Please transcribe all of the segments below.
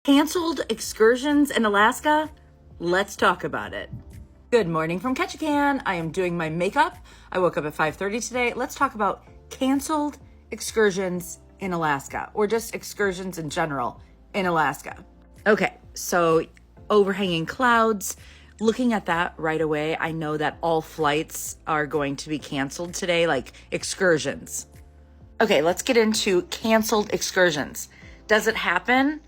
Canceled excursions in Alaska? Let's talk about it. Good morning from Ketchikan. I am doing my makeup. I woke up at 5:30 today. Let's talk about canceled excursions in Alaska, or just excursions in general in Alaska. Okay, so overhanging clouds. Looking at that right away, I know that all flights are going to be canceled today, like excursions. Okay, let's get into canceled excursions. Does it happen?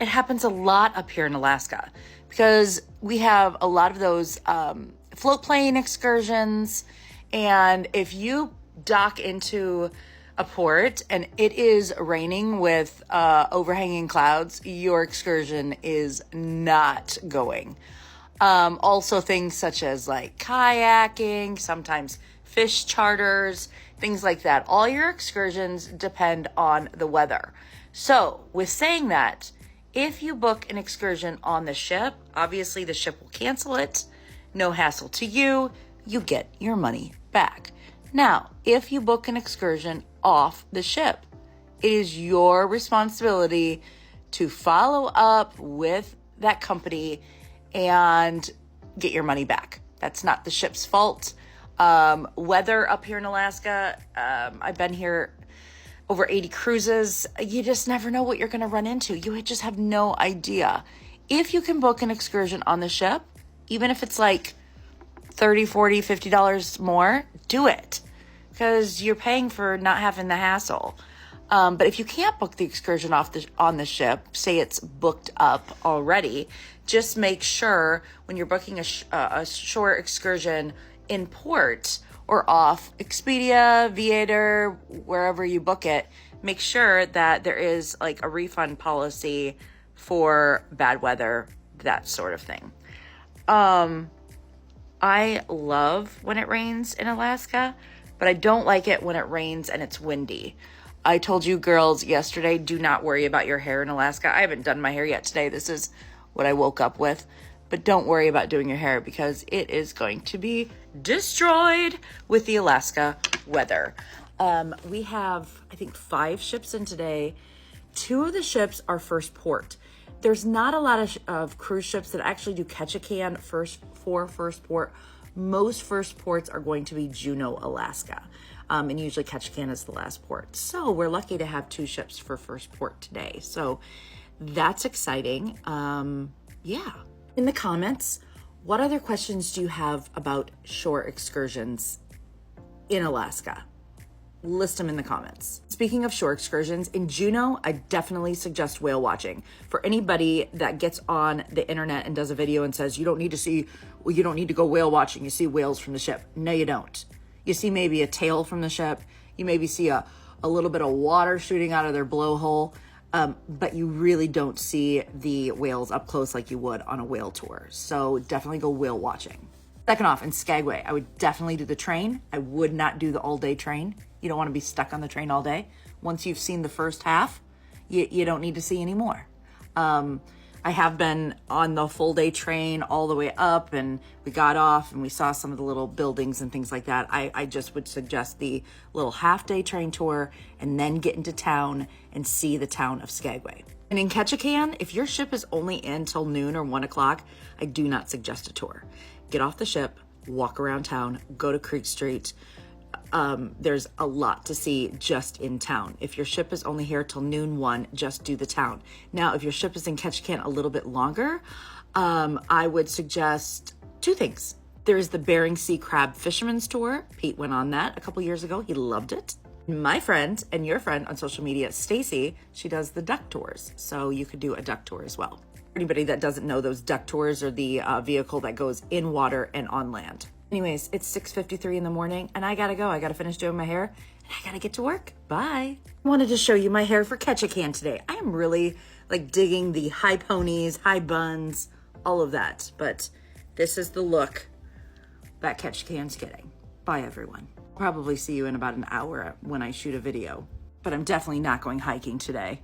It happens a lot up here in Alaska because we have a lot of those float plane excursions. And if you dock into a port and it is raining with overhanging clouds, your excursion is not going. Also things such as like kayaking, sometimes fish charters, things like that. All your excursions depend on the weather. So with saying that, if you book an excursion on the ship, obviously the ship will cancel it. No hassle to you. You get your money back. Now, if you book an excursion off the ship, it is your responsibility to follow up with that company and get your money back. That's not the ship's fault. Weather up here in Alaska, I've been here over 80 cruises. You just never know what you're going to run into. You just have no idea. If you can book an excursion on the ship, even if it's like $30, $40, $50 more, do it, because you're paying for not having the hassle. But if you can't book the excursion on the ship, say it's booked up already, just make sure when you're booking a shore excursion in port or off Expedia, Viator, wherever you book it, make sure that there is like a refund policy for bad weather, that sort of thing. I love when it rains in Alaska, but I don't like it when it rains and it's windy. I told you girls yesterday, do not worry about your hair in Alaska. I haven't done my hair yet today. This is what I woke up with. But don't worry about doing your hair because it is going to be destroyed with the Alaska weather. We have, I think, 5 ships in today. 2 of the ships are first port. There's not a lot of cruise ships that actually do Ketchikan first port. Most first ports are going to be Juneau, Alaska. And usually Ketchikan is the last port. So we're lucky to have 2 ships for first port today. So that's exciting. Yeah. In the comments, what other questions do you have about shore excursions in Alaska? List them in the comments. Speaking of shore excursions, in Juneau, I definitely suggest whale watching. For anybody that gets on the internet and does a video and says, you don't need to go whale watching, you see whales from the ship. No, you don't. You see maybe a tail from the ship. You maybe see a little bit of water shooting out of their blowhole. But you really don't see the whales up close like you would on a whale tour. So definitely go whale watching. Second off, in Skagway, I would definitely do the train. I would not do the all-day train. You don't want to be stuck on the train all day. Once you've seen the first half, you don't need to see any more. I have been on the full day train all the way up, and we got off and we saw some of the little buildings and things like that. I just would suggest the little half day train tour and then get into town and see the town of Skagway. And in Ketchikan, if your ship is only in till noon or 1 o'clock, I do not suggest a tour. Get off the ship, walk around town, go to Creek Street. There's a lot to see just in town. If your ship is only here till noon 1, just do the town. Now, if your ship is in Ketchikan a little bit longer, I would suggest 2 things. There's the Bering Sea Crab Fisherman's Tour. Pete went on that a couple years ago. He loved it. My friend and your friend on social media, Stacy, she does the duck tours. So you could do a duck tour as well. For anybody that doesn't know, those duck tours are the vehicle that goes in water and on land. Anyways, it's 6:53 in the morning and I gotta go. I gotta finish doing my hair and I gotta get to work. Bye. I wanted to show you my hair for Ketchikan today. I am really like digging the high ponies, high buns, all of that. But this is the look that Ketchikan's getting. Bye, everyone. Probably see you in about an hour when I shoot a video. But I'm definitely not going hiking today.